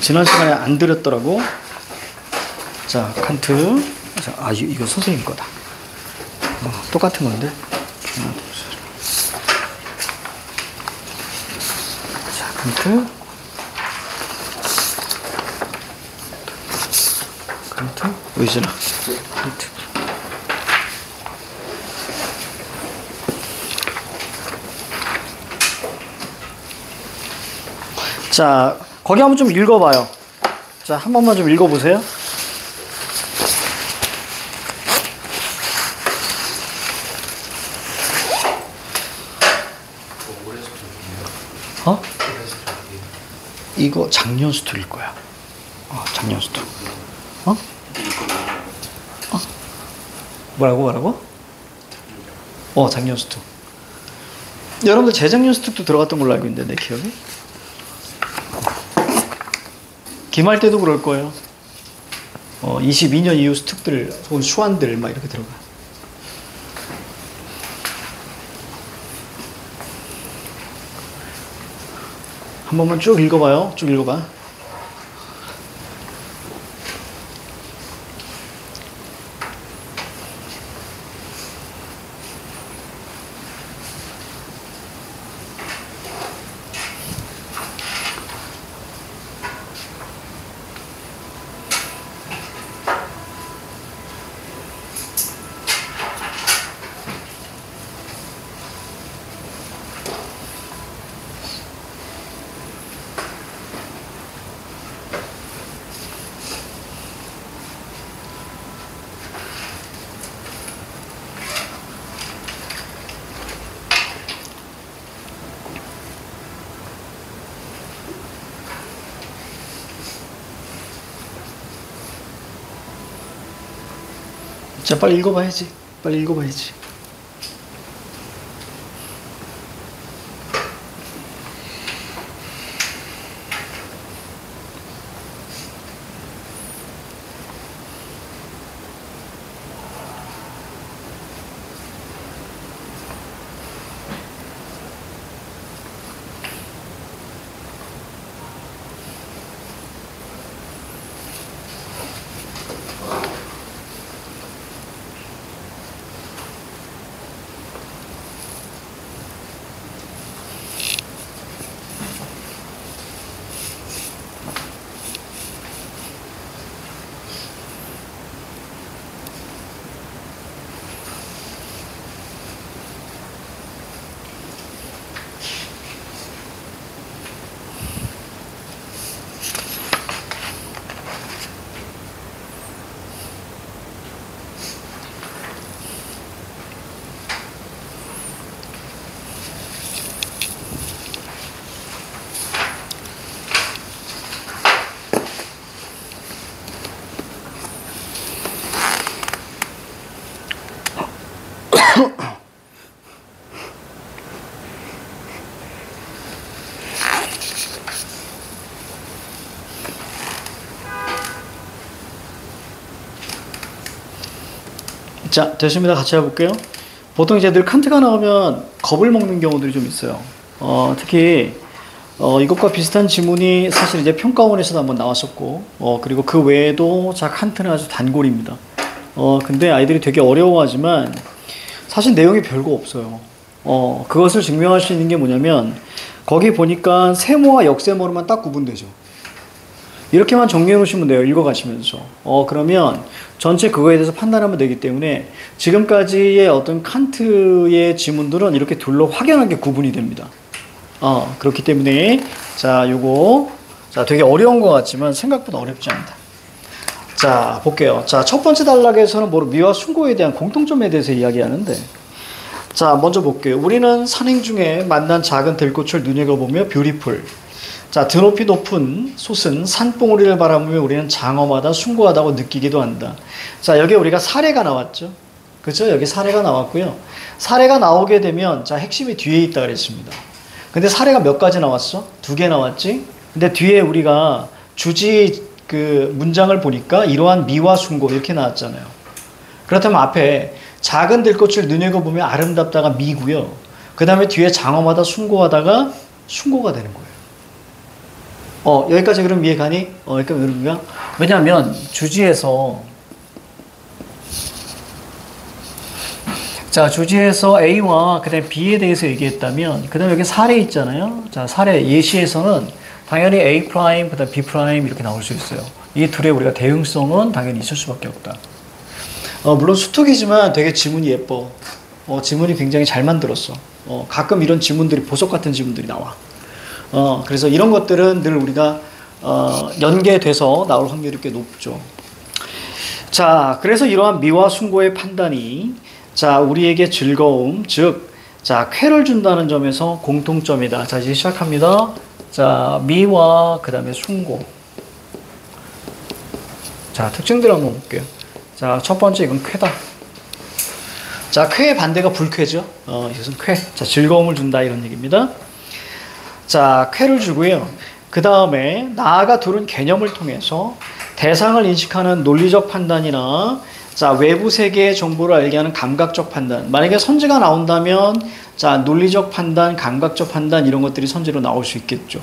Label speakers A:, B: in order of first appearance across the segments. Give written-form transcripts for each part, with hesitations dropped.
A: 지난 시간에 안 드렸더라고. 자, 칸트. 자, 이거 선생님 거다. 똑같은 건데. 자, 칸트. 칸트. 의진아. 칸트. 자, 거기 한번 좀 읽어봐요. 자, 한 번만 좀 읽어보세요. 이거 작년 수투일 거야. 작년 수투. 뭐라고? 작년 수투. 여러분들 재작년 수투도 들어갔던 걸로 알고 있는데, 내 기억에. 기말 때도 그럴 거예요. 22년 이후 수특들, 혹은 수완들, 막 이렇게 들어가. 한 번만 쭉 읽어봐요. 쭉 읽어봐. 자, 빨리 읽어봐야지. 자, 됐습니다. 같이 해볼게요. 보통 이제 늘 칸트가 나오면 겁을 먹는 경우들이 좀 있어요. 특히 이것과 비슷한 지문이 사실 이제 평가원에서도 한번 나왔었고, 그리고 그 외에도 자, 칸트는 아주 단골입니다. 근데 아이들이 되게 어려워하지만 사실 내용이 별거 없어요. 그것을 증명할 수 있는 게 뭐냐면 거기 보니까 세모와 역세모로만 딱 구분되죠. 이렇게만 정리해 놓으시면 돼요. 읽어가시면서. 그러면 전체 그거에 대해서 판단하면 되기 때문에 지금까지의 어떤 칸트의 지문들은 이렇게 둘로 확연하게 구분이 됩니다. 그렇기 때문에 자, 요거 자, 되게 어려운 것 같지만 생각보다 어렵지 않다. 자, 볼게요. 자, 첫 번째 단락에서는 미와 순고에 대한 공통점에 대해서 이야기하는데, 자, 먼저 볼게요. 우리는 산행 중에 만난 작은 들꽃을 눈여겨보며 뷰티풀. 자, 드높이 높은 솟은 산봉우리를 바라보며 우리는 장엄하다, 숭고하다고 느끼기도 한다. 자, 여기 우리가 사례가 나왔죠. 그렇죠? 여기 사례가 나왔고요. 사례가 나오게 되면 자, 핵심이 뒤에 있다 그랬습니다. 근데 사례가 몇 가지 나왔어? 2개 나왔지? 근데 뒤에 우리가 주지 그 문장을 보니까 이러한 미와 숭고 이렇게 나왔잖아요. 그렇다면 앞에 작은 들꽃을 눈여겨보며 아름답다가 미고요. 그 다음에 뒤에 장엄하다, 숭고하다가 숭고가 되는 거예요. 여기까지 그럼 이해가니? 여기까지 그런가? 왜냐면 주지에서 A와 그 다음에 B에 대해서 얘기했다면, 그 다음에 여기 사례 있잖아요. 자, 사례, 예시에서는 당연히 A', 그 다음에 B' 이렇게 나올 수 있어요. 이 둘의 우리가 대응성은 당연히 있을 수밖에 없다. 물론 수특이지만 되게 지문이 예뻐. 지문이 굉장히 잘 만들었어. 가끔 이런 지문들이 보석 같은 지문들이 나와. 그래서 이런 것들은 늘 우리가 연계돼서 나올 확률이 꽤 높죠. 자, 그래서 이러한 미와 숭고의 판단이 자, 우리에게 즐거움, 즉, 자, 쾌를 준다는 점에서 공통점이다. 자, 이제 시작합니다. 자, 미와 그 다음에 숭고. 자, 특징들 한번 볼게요. 자, 첫 번째 이건 쾌다. 자, 쾌의 반대가 불쾌죠. 이것은 쾌. 자, 즐거움을 준다 이런 얘기입니다. 자, 쾌를 주고요. 그 다음에 나아가 둘은 개념을 통해서 대상을 인식하는 논리적 판단이나 자, 외부 세계의 정보를 알게 하는 감각적 판단. 만약에 선지가 나온다면 자, 논리적 판단, 감각적 판단 이런 것들이 선지로 나올 수 있겠죠.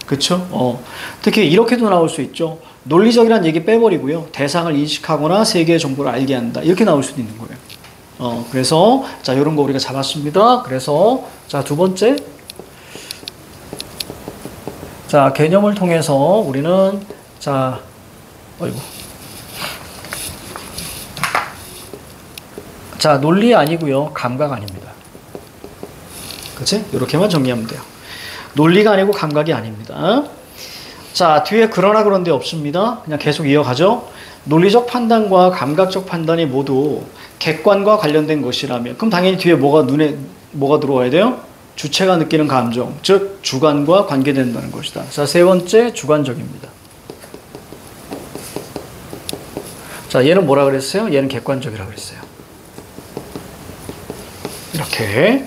A: 그렇죠? 특히 이렇게도 나올 수 있죠. 논리적이라는 얘기 빼버리고요. 대상을 인식하거나 세계의 정보를 알게 한다. 이렇게 나올 수도 있는 거예요. 그래서 자, 이런 거 우리가 잡았습니다. 그래서 자, 두 번째. 자, 개념을 통해서 우리는 자, 자, 논리 아니고요. 감각 아닙니다. 그치? 이렇게만 정리하면 돼요. 논리가 아니고 감각이 아닙니다. 자, 뒤에 그러나 그런데 없습니다. 그냥 계속 이어가죠. 논리적 판단과 감각적 판단이 모두 객관과 관련된 것이라면 그럼 당연히 뒤에 눈에 뭐가 들어와야 돼요? 주체가 느끼는 감정, 즉 주관과 관계된다는 것이다. 자, 세 번째 주관적입니다. 자, 얘는 뭐라 그랬어요? 얘는 객관적이라고 그랬어요. 이렇게.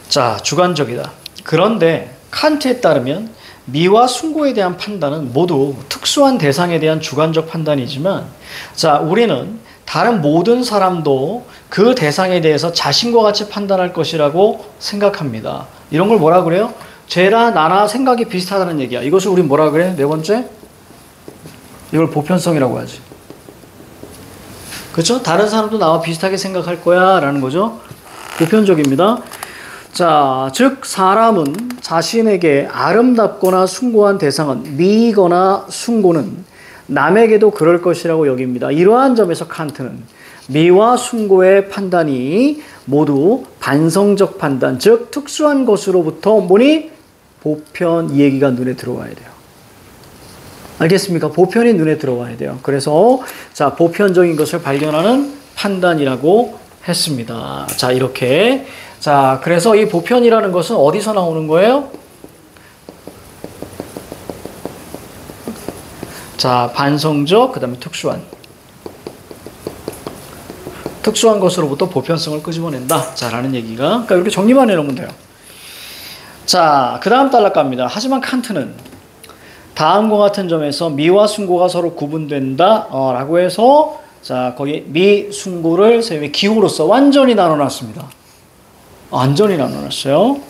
A: 자, 주관적이다. 그런데 칸트에 따르면 미와 숭고에 대한 판단은 모두 특수한 대상에 대한 주관적 판단이지만 자, 우리는 다른 모든 사람도 그 대상에 대해서 자신과 같이 판단할 것이라고 생각합니다. 이런 걸 뭐라 그래요? 쟤나 나나 생각이 비슷하다는 얘기야. 이것을 우리 뭐라 그래? 네 번째? 이걸 보편성이라고 하지. 그렇죠? 다른 사람도 나와 비슷하게 생각할 거야 라는 거죠. 보편적입니다. 자, 즉 사람은 자신에게 아름답거나 숭고한 대상은 미거나 숭고는 남에게도 그럴 것이라고 여깁니다. 이러한 점에서 칸트는 미와 숭고의 판단이 모두 반성적 판단, 즉 특수한 것으로부터 뭐니? 보편, 이 얘기가 눈에 들어와야 돼요. 알겠습니까? 보편이 눈에 들어와야 돼요. 그래서 자, 보편적인 것을 발견하는 판단이라고 했습니다. 자, 이렇게. 자, 그래서 이 보편이라는 것은 어디서 나오는 거예요? 자, 반성적, 그 다음에 특수한. 특수한 것으로부터 보편성을 끄집어낸다. 자, 라는 얘기가. 그러니까 이렇게 정리만 해놓으면 돼요. 자, 그 다음 단락 갑니다. 하지만 칸트는 다음과 같은 점에서 미와 숭고가 서로 구분된다. 라고 해서 자, 거기 미, 숭고를 쌤이 기호로서 완전히 나눠놨습니다. 완전히 나눠놨어요.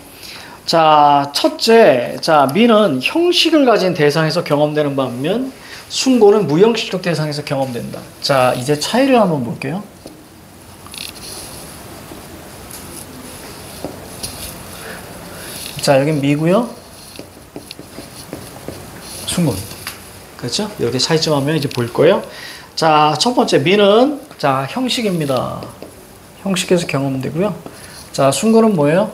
A: 자, 첫째, 자, 미는 형식을 가진 대상에서 경험되는 반면 숭고는 무형식적 대상에서 경험된다. 자, 이제 차이를 한번 볼게요. 자, 여긴 미고요. 숭고. 그렇죠? 이렇게 차이점하면 이제 볼 거예요. 자, 첫 번째 미는 자, 형식입니다. 형식에서 경험되고요. 자, 숭고는 뭐예요?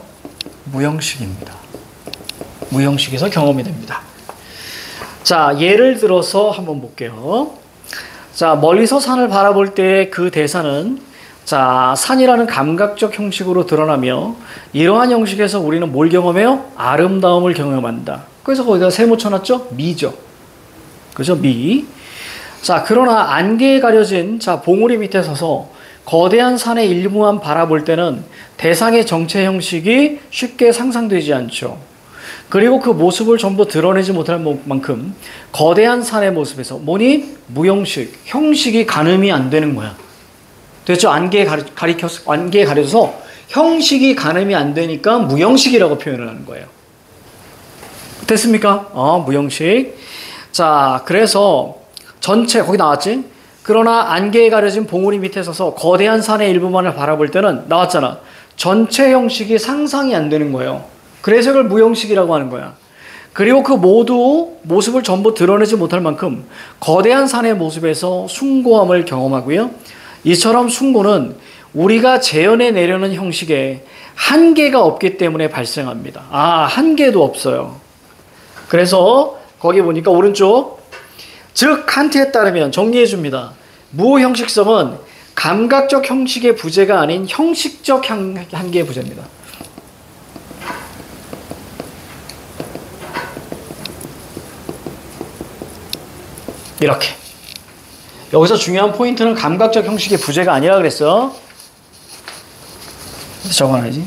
A: 무형식입니다. 무형식에서 경험이 됩니다. 자, 예를 들어서 한번 볼게요. 자, 멀리서 산을 바라볼 때 그 대사는 자, 산이라는 감각적 형식으로 드러나며 이러한 형식에서 우리는 뭘 경험해요? 아름다움을 경험한다. 그래서 거기다 세모 쳐놨죠? 미죠. 그죠? 미. 자, 그러나 안개에 가려진 자, 봉우리 밑에 서서 거대한 산의 일부만 바라볼 때는 대상의 정체 형식이 쉽게 상상되지 않죠. 그리고 그 모습을 전부 드러내지 못할 만큼 거대한 산의 모습에서 뭐니? 무형식, 형식이 가늠이 안 되는 거야. 됐죠? 안개에 가려져서 형식이 가늠이 안 되니까 무형식이라고 표현을 하는 거예요. 됐습니까? 무형식. 자, 그래서 전체 거기 나왔지? 그러나 안개에 가려진 봉우리 밑에 서서 거대한 산의 일부만을 바라볼 때는 나왔잖아. 전체 형식이 상상이 안 되는 거예요. 그래서 이걸 무형식이라고 하는 거야. 그리고 그 모두 모습을 전부 드러내지 못할 만큼 거대한 산의 모습에서 숭고함을 경험하고요. 이처럼 숭고는 우리가 재현해 내려는 형식에 한계가 없기 때문에 발생합니다. 한계도 없어요. 그래서 거기 보니까 오른쪽, 즉 칸트에 따르면 정리해 줍니다. 무형식성은 감각적 형식의 부재가 아닌 형식적 한계의 부재입니다. 이렇게. 여기서 중요한 포인트는 감각적 형식의 부재가 아니라 그랬어. 적어놔야지.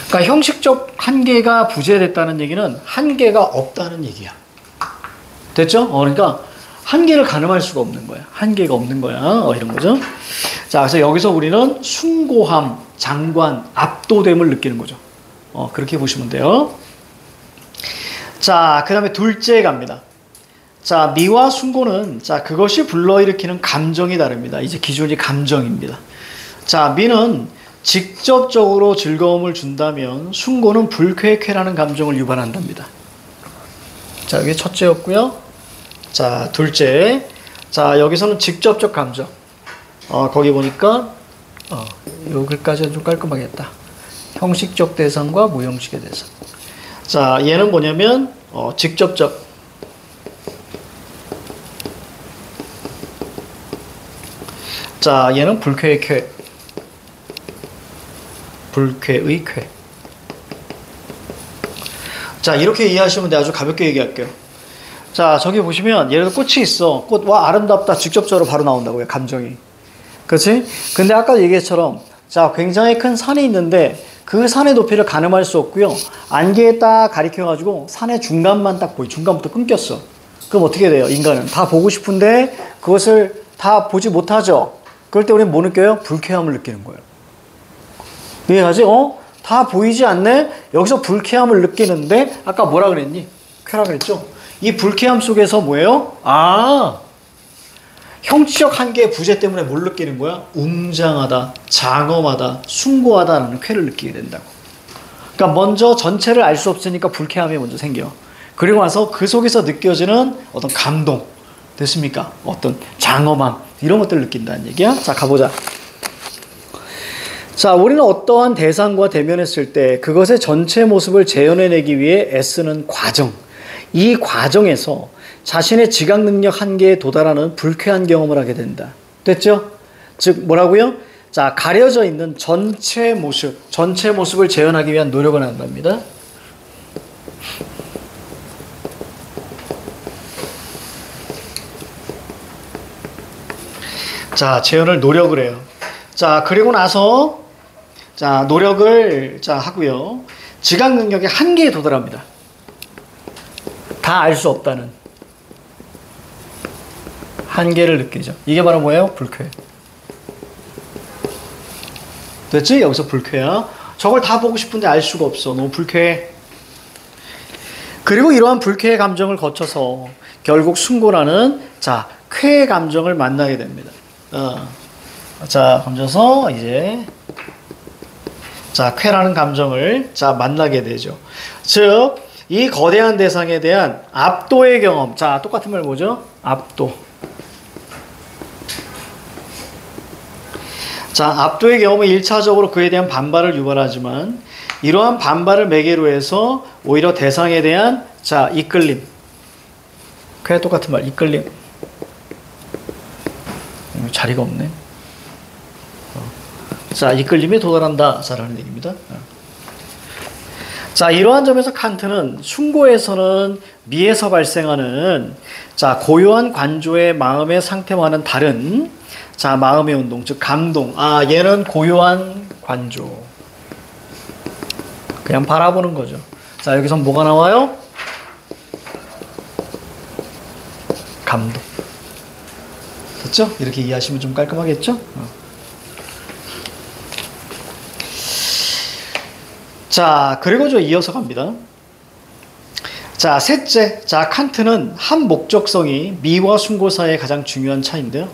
A: 그러니까 형식적 한계가 부재됐다는 얘기는 한계가 없다는 얘기야. 됐죠? 그러니까 한계를 가늠할 수가 없는 거야. 한계가 없는 거야. 이런 거죠. 자, 그래서 여기서 우리는 숭고함, 장관, 압도됨을 느끼는 거죠. 그렇게 보시면 돼요. 자, 그 다음에 둘째 갑니다. 자, 미와 숭고는, 자, 그것이 불러일으키는 감정이 다릅니다. 이제 기준이 감정입니다. 자, 미는 직접적으로 즐거움을 준다면 숭고는 불쾌쾌라는 감정을 유발한답니다. 자, 이게 첫째였고요. 자, 둘째. 자, 여기서는 직접적 감정. 거기 보니까 여기까지는 좀 깔끔하게 했다. 형식적 대상과 무형식의 대상. 자, 얘는 뭐냐면 직접적. 자, 얘는 불쾌의 쾌. 불쾌의 쾌. 자, 이렇게 이해하시면 돼. 아주 가볍게 얘기할게요. 자, 저기 보시면 예를 들어 꽃이 있어. 꽃, 와, 아름답다. 직접적으로 바로 나온다고요. 감정이. 그렇지? 근데 아까 얘기했처럼, 자, 굉장히 큰 산이 있는데 그 산의 높이를 가늠할 수 없고요. 안개에 딱 가리켜가지고 산의 중간만 딱 보이. 중간부터 끊겼어. 그럼 어떻게 돼요? 인간은 다 보고 싶은데 그것을 다 보지 못하죠. 그럴 때 우리는 뭐 느껴요? 불쾌함을 느끼는 거예요. 이해가지? 다 보이지 않네? 여기서 불쾌함을 느끼는데 아까 뭐라 그랬니? 쾌라 그랬죠? 이 불쾌함 속에서 뭐예요? 형식적 한계의 부재 때문에 뭘 느끼는 거야? 웅장하다, 장엄하다, 숭고하다라는 쾌를 느끼게 된다고. 그러니까 먼저 전체를 알 수 없으니까 불쾌함이 먼저 생겨. 그리고 나서 그 속에서 느껴지는 어떤 감동, 됐습니까? 어떤 장엄함, 이런 것들을 느낀다는 얘기야. 자, 가보자. 자, 우리는 어떠한 대상과 대면했을 때 그것의 전체 모습을 재현해내기 위해 애쓰는 과정. 이 과정에서 자신의 지각 능력 한계에 도달하는 불쾌한 경험을 하게 된다. 됐죠? 즉, 뭐라고요? 자, 가려져 있는 전체 모습을 재현하기 위한 노력을 한답니다. 자, 재현을 노력을 해요. 자, 그리고 나서, 자, 노력을, 자, 하고요. 지각 능력의 한계에 도달합니다. 다 알 수 없다는 한계를 느끼죠. 이게 바로 뭐예요? 불쾌. 됐지? 여기서 불쾌야. 저걸 다 보고 싶은데 알 수가 없어. 너무 불쾌해. 그리고 이러한 불쾌의 감정을 거쳐서 결국 숭고라는, 자, 쾌의 감정을 만나게 됩니다. 자, 건져서 이제, 자, 쾌라는 감정을, 자, 만나게 되죠. 즉, 이 거대한 대상에 대한 압도의 경험. 자, 똑같은 말 뭐죠? 압도. 자, 압도의 경험은 1차적으로 그에 대한 반발을 유발하지만 이러한 반발을 매개로 해서 오히려 대상에 대한, 자, 이끌림. 쾌 똑같은 말, 이끌림. 자리가 없네. 자, 이끌림에 도달한다. 자라는 얘기입니다. 자, 이러한 점에서 칸트는 숭고에서는 미에서 발생하는, 자, 고요한 관조의 마음의 상태와는 다른, 자, 마음의 운동, 즉 감동. 얘는 고요한 관조. 그냥 바라보는 거죠. 자, 여기서 뭐가 나와요? 감동. 됐죠? 이렇게 이해하시면 좀 깔끔하겠죠? 자, 그리고 저 이어서 갑니다. 자, 셋째. 자, 칸트는 한 목적성이 미와 순고 사이의 가장 중요한 차이인데요.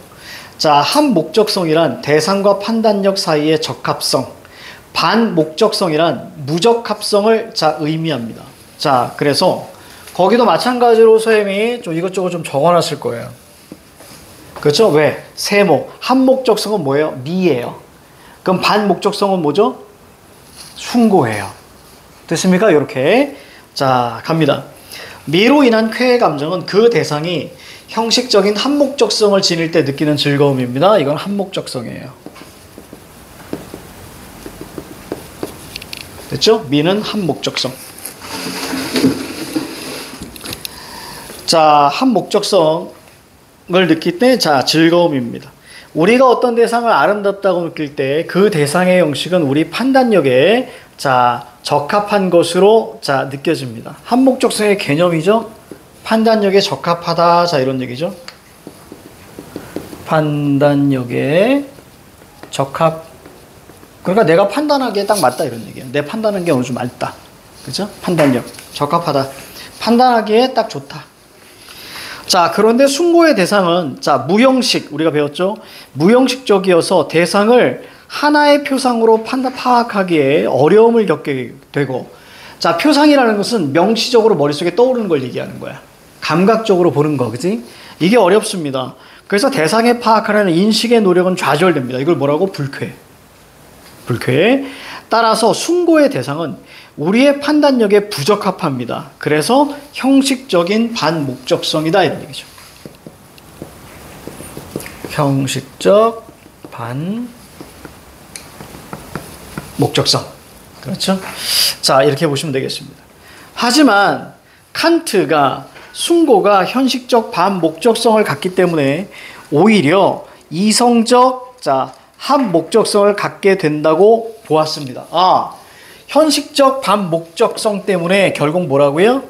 A: 자, 한 목적성이란 대상과 판단력 사이의 적합성, 반 목적성이란 무적합성을 자 의미합니다. 자, 그래서 거기도 마찬가지로 선생님이 좀 이것저것 좀 적어놨을 거예요. 그렇죠? 왜? 세목. 한 목적성은 뭐예요? 미예요. 그럼 반 목적성은 뭐죠? 순고예요. 됐습니까? 이렇게. 자, 갑니다. 미로 인한 쾌의 감정은 그 대상이 형식적인 한목적성을 지닐 때 느끼는 즐거움입니다. 이건 한목적성이에요. 됐죠? 미는 한목적성. 자, 한목적성을 느낄 때, 자, 즐거움입니다. 우리가 어떤 대상을 아름답다고 느낄 때 그 대상의 형식은 우리 판단력에 자, 적합한 것으로 자, 느껴집니다. 한목적성의 개념이죠? 판단력에 적합하다. 자, 이런 얘기죠. 판단력에 적합. 그러니까 내가 판단하기에 딱 맞다. 이런 얘기예요. 내 판단하는 게 어느 좀 맞다. 그죠? 판단력. 적합하다. 판단하기에 딱 좋다. 자, 그런데 순고의 대상은 자, 무형식. 우리가 배웠죠? 무형식적이어서 대상을 하나의 표상으로 파악하기에 어려움을 겪게 되고, 자, 표상이라는 것은 명시적으로 머릿속에 떠오르는 걸 얘기하는 거야. 감각적으로 보는 거, 그지? 이게 어렵습니다. 그래서 대상에 파악하려는 인식의 노력은 좌절됩니다. 이걸 뭐라고? 불쾌. 따라서 순고의 대상은 우리의 판단력에 부적합합니다. 그래서 형식적인 반목적성이다. 이런 얘기죠. 형식적 반목적성. 그렇죠? 자, 이렇게 보시면 되겠습니다. 하지만 칸트가 순고가 현식적 반목적성을 갖기 때문에 오히려 이성적 자, 한목적성을 갖게 된다고 보았습니다. 아, 현식적 반목적성 때문에 결국 뭐라고요?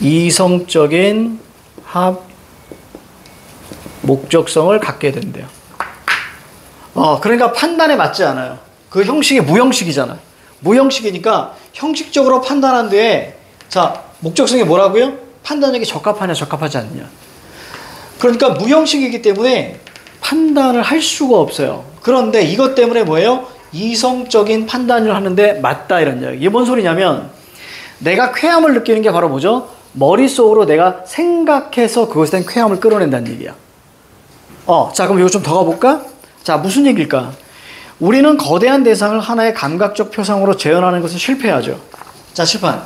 A: 이성적인 합목적성을 갖게 된대요. 그러니까 판단에 맞지 않아요. 그 형식이 무형식이잖아. 무형식이니까 형식적으로 판단하는데 자, 목적성이 뭐라고요? 판단력이 적합하냐 적합하지 않느냐. 그러니까 무형식이기 때문에 판단을 할 수가 없어요. 그런데 이것 때문에 뭐예요? 이성적인 판단을 하는데 맞다 이런 이야기. 이게 뭔 소리냐면 내가 쾌함을 느끼는 게 바로 뭐죠? 머릿속으로 내가 생각해서 그것에 대한 쾌함을 끌어낸다는 얘기야. 자, 그럼 이거 좀 더 가볼까? 자, 무슨 얘기일까? 우리는 거대한 대상을 하나의 감각적 표상으로 재현하는 것은 실패하죠. 자, 실판.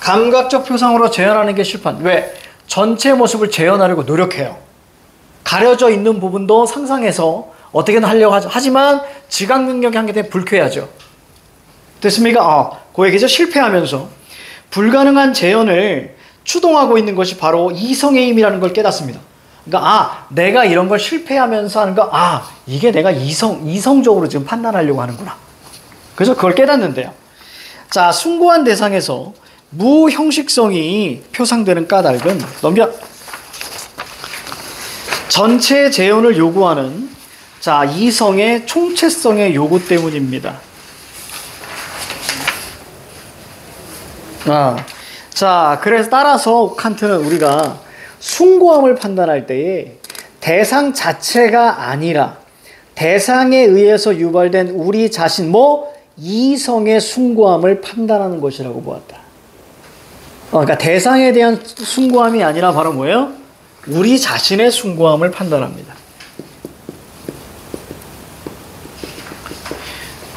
A: 감각적 표상으로 재현하는 게 실판. 왜? 전체 모습을 재현하려고 노력해요. 가려져 있는 부분도 상상해서 어떻게든 하려고 하죠. 하지만 지각 능력이 한계 때문에 불쾌하죠. 됐습니까? 그 얘기죠. 실패하면서 불가능한 재현을 추동하고 있는 것이 바로 이성의 힘이라는 걸 깨닫습니다. 그러니까 내가 이런 걸 실패하면서 하는 거 이게 내가 이성적으로 지금 판단하려고 하는구나. 그래서 그걸 깨닫는데요. 자, 숭고한 대상에서 무형식성이 표상되는 까닭은 넘겨. 전체 재현을 요구하는 자, 이성의 총체성의 요구 때문입니다. 자, 그래서 따라서 칸트는 우리가 숭고함을 판단할 때에 대상 자체가 아니라 대상에 의해서 유발된 우리 자신, 이성의 숭고함을 판단하는 것이라고 보았다. 그러니까 대상에 대한 숭고함이 아니라 바로 뭐예요? 우리 자신의 숭고함을 판단합니다.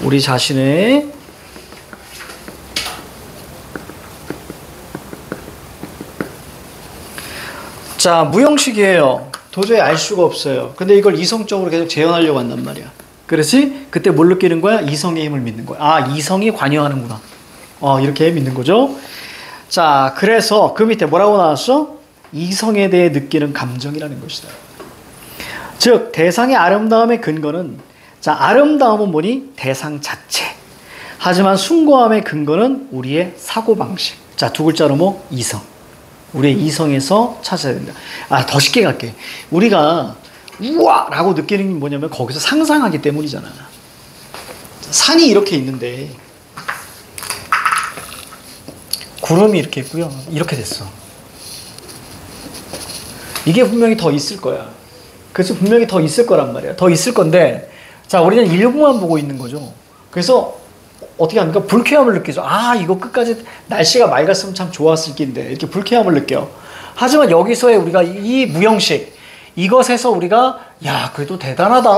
A: 우리 자신의 자, 무형식이에요. 도저히 알 수가 없어요. 근데 이걸 이성적으로 계속 재현하려고 한단 말이야. 그렇지? 그때 뭘 느끼는 거야? 이성의 힘을 믿는 거야. 이성이 관여하는구나. 이렇게 믿는 거죠. 자, 그래서 그 밑에 뭐라고 나왔어? 이성에 대해 느끼는 감정이라는 것이다. 즉, 대상의 아름다움의 근거는 자, 아름다움은 뭐니? 대상 자체. 하지만 숭고함의 근거는 우리의 사고방식. 자, 두 글자로 이성. 우리의 이성에서 찾아야 된다. 더 쉽게 갈게. 우리가 우와! 라고 느끼는 게 뭐냐면 거기서 상상하기 때문이잖아. 산이 이렇게 있는데 구름이 이렇게 있고요. 이렇게 됐어. 이게 분명히 더 있을 거야. 그래서 분명히 더 있을 거란 말이야. 더 있을 건데, 자, 우리는 일부만 보고 있는 거죠. 그래서 어떻게 합니까? 불쾌함을 느끼죠. 이거 끝까지 날씨가 맑았으면 참 좋았을 텐데, 이렇게 불쾌함을 느껴. 하지만 여기서의 우리가 이 무형식, 이것에서 우리가, 야, 그래도 대단하다.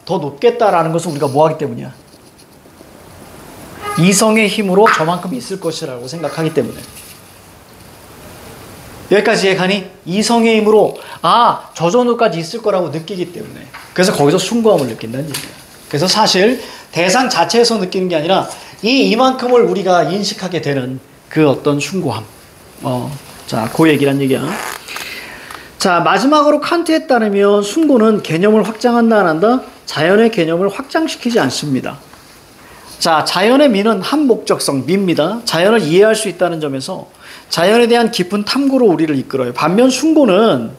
A: 더 높겠다라는 것은 우리가 뭐 하기 때문이야? 이성의 힘으로 저만큼 있을 것이라고 생각하기 때문에. 여기까지 이해가니? 이성의 힘으로 저 정도까지 있을 거라고 느끼기 때문에. 그래서 거기서 숭고함을 느낀다는 얘기야. 그래서 사실 대상 자체에서 느끼는 게 아니라 이만큼을 우리가 인식하게 되는 그 어떤 숭고함. 자, 그 얘기란 얘기야. 자, 마지막으로 칸트에 따르면 숭고는 개념을 확장한다 안 한다? 자연의 개념을 확장시키지 않습니다. 자, 자연의 미는 한 목적성, 미입니다. 자연을 이해할 수 있다는 점에서 자연에 대한 깊은 탐구로 우리를 이끌어요. 반면 숭고는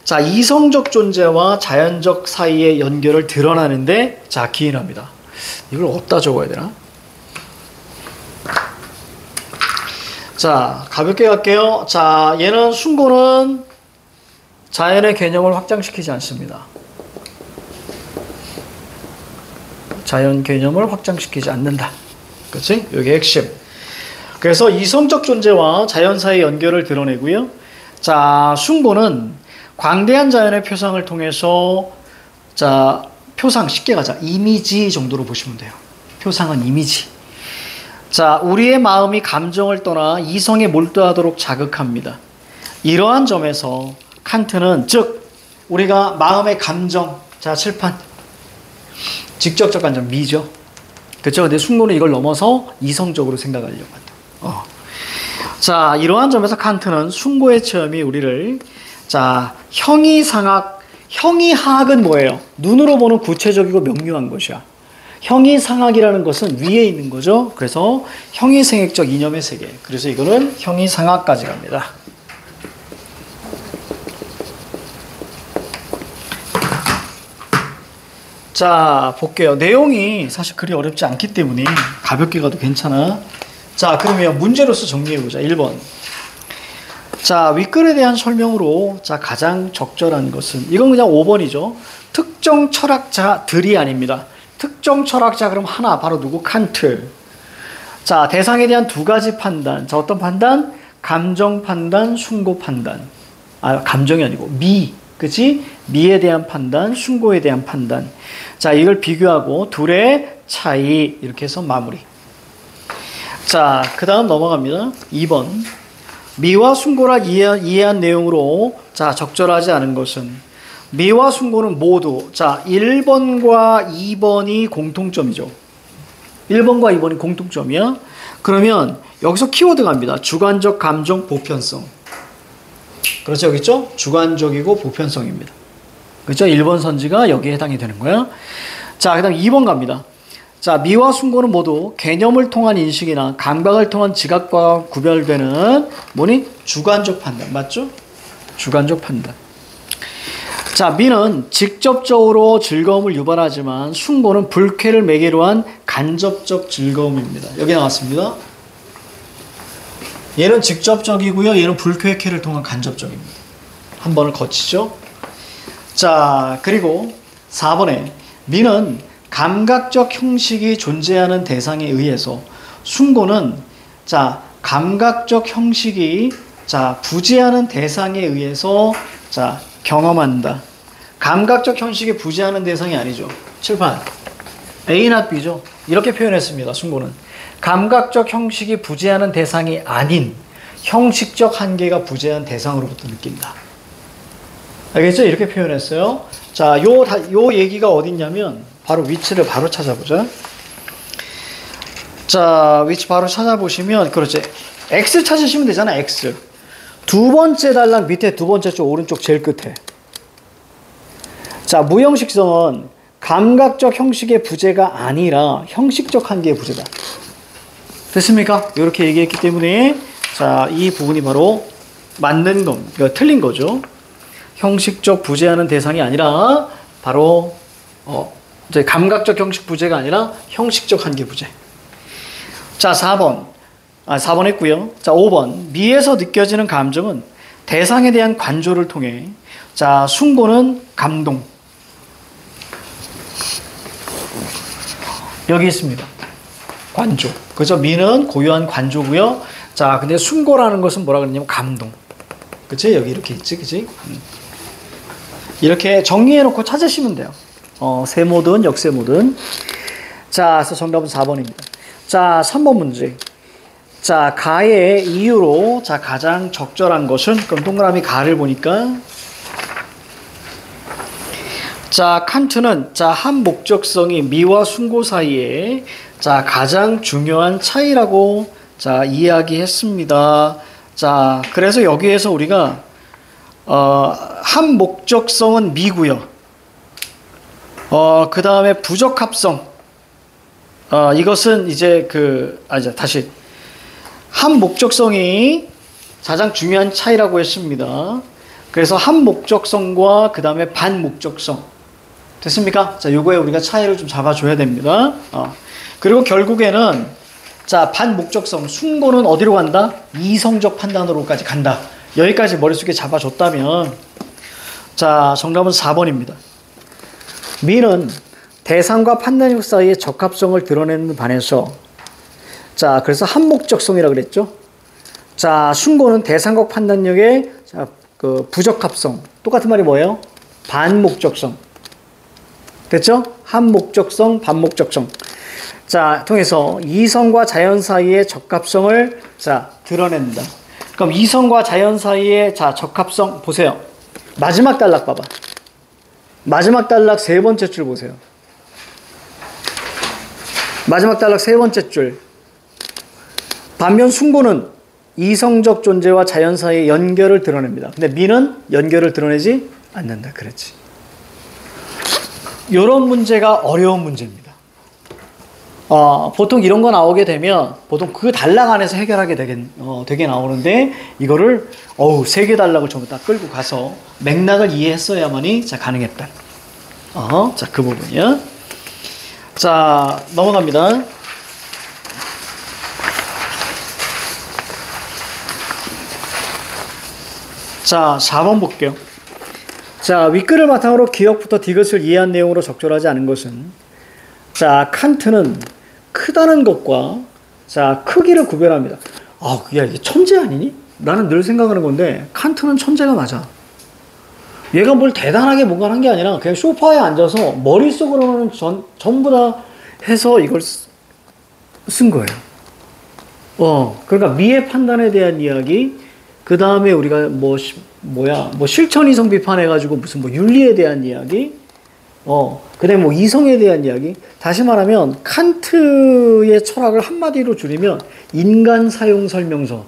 A: 자, 이성적 존재와 자연적 사이의 연결을 드러나는데 자, 기인합니다. 이걸 어디다 적어야 되나? 자, 가볍게 갈게요. 자, 얘는 숭고는 자연의 개념을 확장시키지 않습니다. 자연 개념을 확장시키지 않는다. 그렇지? 여기 핵심. 그래서 이성적 존재와 자연 사이의 연결을 드러내고요. 자, 숭고는 광대한 자연의 표상을 통해서 자, 표상 쉽게 가자. 이미지 정도로 보시면 돼요. 표상은 이미지. 자, 우리의 마음이 감정을 떠나 이성에 몰두하도록 자극합니다. 이러한 점에서 칸트는 즉 우리가 마음의 감정, 자, 칠판 직접적 감정, 미죠. 그렇죠? 근데 숭고는 이걸 넘어서 이성적으로 생각하려고 한다. 자, 이러한 점에서 칸트는 숭고의 체험이 우리를 자, 형이상학, 형이하학은 뭐예요? 눈으로 보는 구체적이고 명료한 것이야. 형이상학이라는 것은 위에 있는 거죠. 그래서 형이생액적 이념의 세계. 그래서 이거는 형이상학까지 갑니다. 자, 볼게요. 내용이 사실 그리 어렵지 않기 때문에 가볍게 가도 괜찮아. 자, 그러면 문제로서 정리해보자. 1번. 자, 윗글에 대한 설명으로 자, 가장 적절한 것은 이건 그냥 5번이죠. 특정 철학자들이 아닙니다. 특정 철학자 그럼 하나 바로 누구? 칸트. 자, 대상에 대한 두 가지 판단. 자, 어떤 판단? 감정 판단, 숭고 판단. 감정이 아니고 미. 그치? 미에 대한 판단, 숭고에 대한 판단. 자, 이걸 비교하고 둘의 차이 이렇게 해서 마무리. 자, 그 다음 넘어갑니다. 2번. 미와 숭고라 이해한 내용으로 자, 적절하지 않은 것은 미와 숭고는 모두 자, 1번과 2번이 공통점이죠. 1번과 2번이 공통점이야. 그러면 여기서 키워드 갑니다. 주관적 감정 보편성. 그렇죠, 여기 있죠? 주관적이고 보편성입니다. 그렇죠? 1번 선지가 여기에 해당이 되는 거야. 자, 그 다음 2번 갑니다. 자, 미와 숭고는 모두 개념을 통한 인식이나 감각을 통한 지각과 구별되는 뭐니? 주관적 판단. 맞죠? 주관적 판단. 자, 미는 직접적으로 즐거움을 유발하지만 숭고는 불쾌를 매개로 한 간접적 즐거움입니다. 여기 나왔습니다. 얘는 직접적이고요. 얘는 불쾌를 통한 간접적입니다. 한 번을 거치죠. 자, 그리고 4번에 미는 감각적 형식이 존재하는 대상에 의해서 숭고는 자, 감각적 형식이 자, 부재하는 대상에 의해서 자, 경험한다. 감각적 형식이 부재하는 대상이 아니죠. 칠판. A not B죠. 이렇게 표현했습니다. 숭고는. 감각적 형식이 부재하는 대상이 아닌 형식적 한계가 부재한 대상으로부터 느낀다. 알겠죠? 이렇게 표현했어요. 자, 요 얘기가 어딨냐면 바로 위치를 바로 찾아보자. 자, 위치 바로 찾아보시면 그렇지. X 찾으시면 되잖아. X. 두 번째 단락 밑에 두 번째 쪽 오른쪽 제일 끝에. 자, 무형식성은 감각적 형식의 부재가 아니라 형식적 한계의 부재다. 됐습니까? 이렇게 얘기했기 때문에 자, 이 부분이 바로 맞는 겁니다. 틀린 거죠. 형식적 부재하는 대상이 아니라 바로 이제 감각적 형식 부재가 아니라 형식적 한계 부재. 자, 4번 했고요. 자, 5번. 미에서 느껴지는 감정은 대상에 대한 관조를 통해, 자, 숭고는 감동. 여기 있습니다. 관조. 그죠? 미는 고유한 관조고요. 자, 근데 숭고라는 것은 뭐라 그러냐면 감동. 그치? 여기 이렇게 있지, 그치? 이렇게 정리해놓고 찾으시면 돼요. 세모든 역세모든. 자, 그래서 정답은 4번입니다. 자, 3번 문제. 자, 가의 이유로, 자, 가장 적절한 것은, 그럼 동그라미 가를 보니까, 자, 칸트는, 자, 한 목적성이 미와 숭고 사이에, 자, 가장 중요한 차이라고, 자, 이야기했습니다. 자, 그래서 여기에서 우리가, 한 목적성은 미고요. 그 다음에 부적합성. 이것은 이제 다시. 한 목적성이 가장 중요한 차이라고 했습니다. 그래서 한 목적성과 그 다음에 반 목적성. 됐습니까? 자, 요거에 우리가 차이를 좀 잡아줘야 됩니다. 그리고 결국에는, 자, 반 목적성. 숭고는 어디로 간다? 이성적 판단으로까지 간다. 여기까지 머릿속에 잡아줬다면, 자, 정답은 4번입니다. 미는 대상과 판단력 사이의 적합성을 드러내는 반해서, 자, 그래서 한목적성이라고 그랬죠. 자, 숭고는 대상과 판단력의, 자, 부적합성. 똑같은 말이 뭐예요? 반목적성. 됐죠? 한목적성, 반목적성. 자, 통해서 이성과 자연 사이의 적합성을, 자, 드러낸다. 그럼 이성과 자연 사이의, 자, 적합성 보세요. 마지막 단락 봐봐. 마지막 단락 세 번째 줄 보세요. 마지막 단락 세 번째 줄. 반면 숭고는 이성적 존재와 자연 사이의 연결을 드러냅니다. 근데 미는 연결을 드러내지 않는다. 그렇지. 이런 문제가 어려운 문제입니다. 보통 이런 거 나오게 되면 보통 그 단락 안에서 해결하게 되게 나오는데 이거를 세 개 단락을 전부 다 끌고 가서 맥락을 이해했어야만이 자 가능했다. 자, 그 부분이요. 자, 넘어갑니다. 자, 4번 볼게요. 자, 윗글을 바탕으로 기억부터 디귿을 이해한 내용으로 적절하지 않은 것은, 자, 칸트는 크다는 것과, 자, 크기를 구별합니다. 야, 이게 천재 아니니? 나는 늘 생각하는 건데 칸트는 천재가 맞아. 얘가 뭘 대단하게 뭔가 한 게 아니라 그냥 소파에 앉아서 머릿속으로는 전부 다 해서 이걸 쓴 거예요. 그러니까 미의 판단에 대한 이야기, 그 다음에 우리가 실천 이성 비판해가지고 무슨 윤리에 대한 이야기, 그 다음에 이성에 대한 이야기. 다시 말하면 칸트의 철학을 한마디로 줄이면 인간 사용 설명서.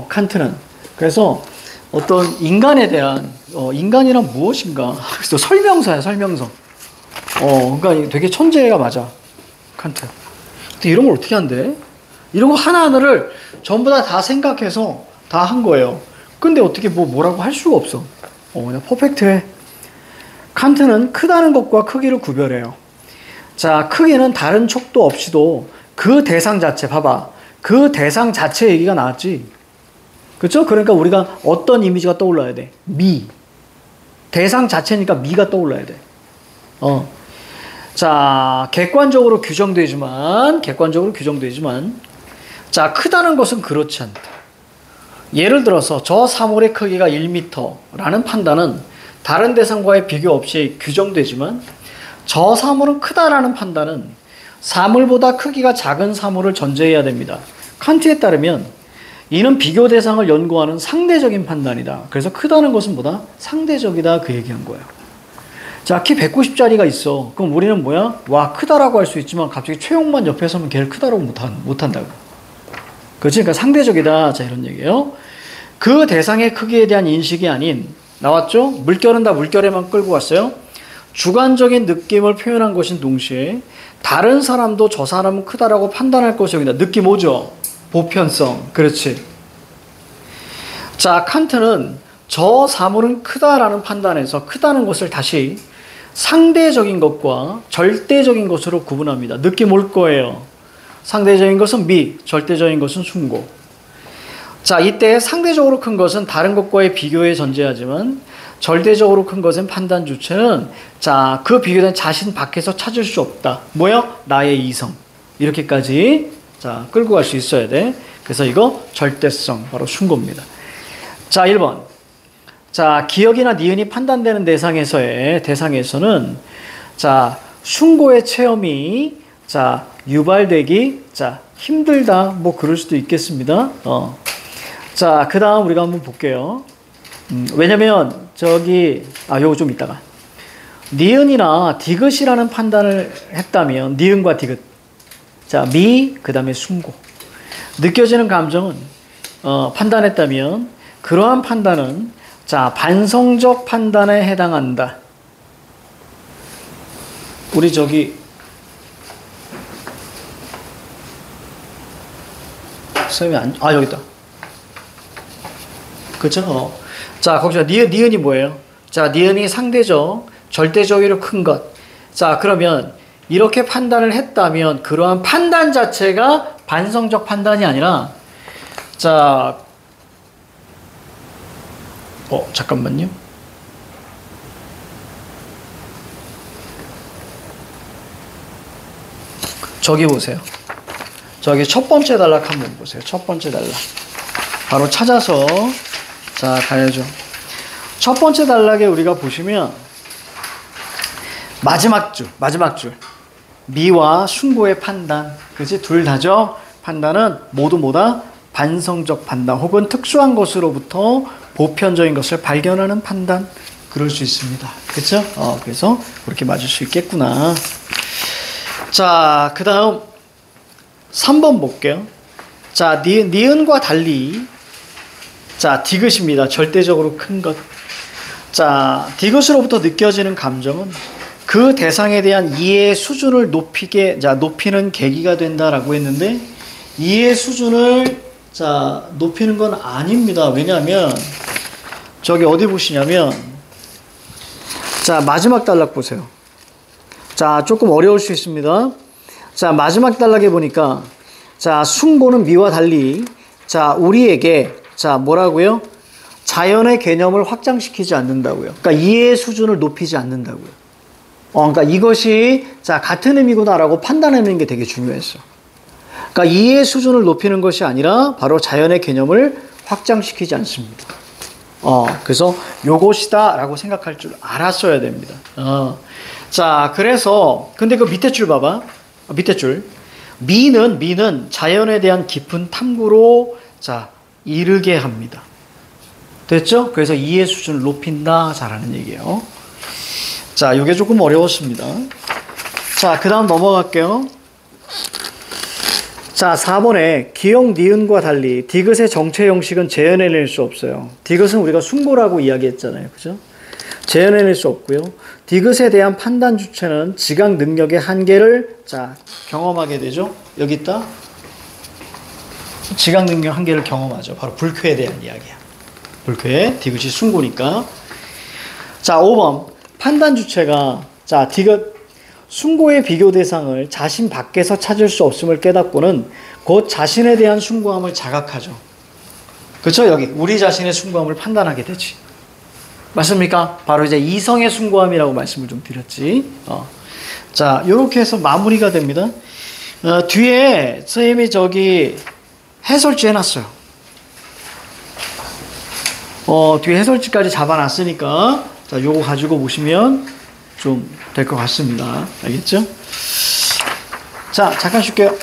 A: 칸트는. 그래서 어떤 인간에 대한, 인간이란 무엇인가. 그래서 설명서야, 설명서. 그러니까 되게 천재가 맞아. 칸트. 근데 이런 걸 어떻게 한대? 이런 거 하나하나를 전부 다 생각해서 다 한 거예요. 근데 어떻게 뭐라고 할 수가 없어. 그냥 퍼펙트해. 칸트는 크다는 것과 크기를 구별해요. 자, 크기는 다른 척도 없이도 그 대상 자체, 봐봐. 그 대상 자체 얘기가 나왔지. 그렇죠? 그러니까 우리가 어떤 이미지가 떠올라야 돼? 미. 대상 자체니까 미가 떠올라야 돼. 자, 객관적으로 규정되지만, 자, 크다는 것은 그렇지 않다. 예를 들어서 저 사물의 크기가 1m라는 판단은 다른 대상과의 비교 없이 규정되지만, 저 사물은 크다라는 판단은 사물보다 크기가 작은 사물을 전제해야 됩니다. 칸트에 따르면 이는 비교 대상을 연구하는 상대적인 판단이다. 그래서 크다는 것은 뭐다? 상대적이다. 그 얘기한 거예요. 자, 키 190짜리가 있어. 그럼 우리는 뭐야? 와, 크다라고 할 수 있지만 갑자기 최용만 옆에 서면 걔를 크다라고 못한다고. 그렇지? 그러니까 상대적이다. 자, 이런 얘기예요. 그 대상의 크기에 대한 인식이 아닌, 나왔죠? 물결은 다 물결에만 끌고 왔어요. 주관적인 느낌을 표현한 것인 동시에 다른 사람도 저 사람은 크다라고 판단할 것이 여기다. 느낌 오죠? 보편성. 그렇지. 자, 칸트는 저 사물은 크다라는 판단에서 크다는 것을 다시 상대적인 것과 절대적인 것으로 구분합니다. 느낌 올 거예요. 상대적인 것은 미, 절대적인 것은 숭고. 자, 이때 상대적으로 큰 것은 다른 것과의 비교에 전제하지만 절대적으로 큰 것은 판단 주체는 자, 그 비교된 자신 밖에서 찾을 수 없다. 뭐야? 나의 이성. 이렇게까지 자, 끌고 갈 수 있어야 돼. 그래서 이거 절대성, 바로 숭고입니다. 자, 1번. 자, 기억이나 니은이 판단되는 대상에서는 자, 숭고의 체험이 자, 유발되기 자, 힘들다. 뭐 그럴 수도 있겠습니다. 자, 그 다음 우리가 한번 볼게요. 왜냐면 요거 좀 이따가 니은이나 디귿이라는 판단을 했다면 니은과 디귿 자, 미, 그 다음에 숭고 느껴지는 감정은 판단했다면 그러한 판단은 자, 반성적 판단에 해당한다. 우리 선생님이 여기 있다. 그쵸? 자, 거기서 니은이 뭐예요? 자, 니은이 상대적, 절대적으로 큰 것. 자, 그러면 이렇게 판단을 했다면 그러한 판단 자체가 반성적 판단이 아니라 자, 잠깐만요. 저기 보세요. 저기 첫 번째 단락 한번 보세요. 첫 번째 단락. 바로 찾아서 자, 가야죠. 첫 번째 단락에 우리가 보시면 마지막 줄. 미와 숭고의 판단. 그치? 둘 다죠? 판단은 모두 뭐다? 반성적 판단 혹은 특수한 것으로부터 보편적인 것을 발견하는 판단. 그럴 수 있습니다. 그쵸? 그래서 그렇게 맞을 수 있겠구나. 자, 그 다음 3번 볼게요. 자, 니은과 달리 자, 디귿입니다. 절대적으로 큰 것. 자, 디귿으로부터 느껴지는 감정은 그 대상에 대한 이해의 수준을 높이는 계기가 된다라고 했는데 이해 수준을 자, 높이는 건 아닙니다. 왜냐하면 저기 어디 보시냐면 자, 마지막 단락 보세요. 자, 조금 어려울 수 있습니다. 자, 마지막 단락에 보니까 자, 숭고는 미와 달리 자, 우리에게 자, 뭐라고요? 자연의 개념을 확장시키지 않는다고요. 그러니까 이해의 수준을 높이지 않는다고요. 그러니까 이것이 자, 같은 의미구나라고 판단하는 게 되게 중요했어. 그러니까 이해의 수준을 높이는 것이 아니라 바로 자연의 개념을 확장시키지 않습니다. 그래서 요것이다라고 생각할 줄 알았어야 됩니다. 자, 그래서 근데 그 밑에 줄 봐봐. 밑에 줄. 미는 자연에 대한 깊은 탐구로 자, 이르게 합니다. 됐죠? 그래서 이해 수준을 높인다. 잘하는 얘기예요. 자, 이게 조금 어려웠습니다. 자, 그 다음 넘어갈게요. 자, 4번에 기역 니은과 달리 디귿의 정체 형식은 재현해낼 수 없어요. 디귿은 우리가 숭고라고 이야기했잖아요. 그죠? 재현해낼 수 없고요. 디귿에 대한 판단 주체는 지각 능력의 한계를 자, 경험하게 되죠. 여기 있다. 지각 능력 한계를 경험하죠. 바로 불쾌에 대한 이야기야. 불쾌, 디귿이 숭고니까. 자, 5번. 판단 주체가 자, 디귿 숭고의 비교 대상을 자신 밖에서 찾을 수 없음을 깨닫고는 곧 자신에 대한 숭고함을 자각하죠. 그렇죠? 여기 우리 자신의 숭고함을 판단하게 되지. 맞습니까? 바로 이제 이성의 숭고함이라고 말씀을 좀 드렸지. 자, 이렇게 해서 마무리가 됩니다. 뒤에 선생님이 저기 해설지 해놨어요. 뒤에 해설지까지 잡아놨으니까 자, 요거 가지고 보시면 좀 될 것 같습니다. 알겠죠? 자, 잠깐 쉴게요.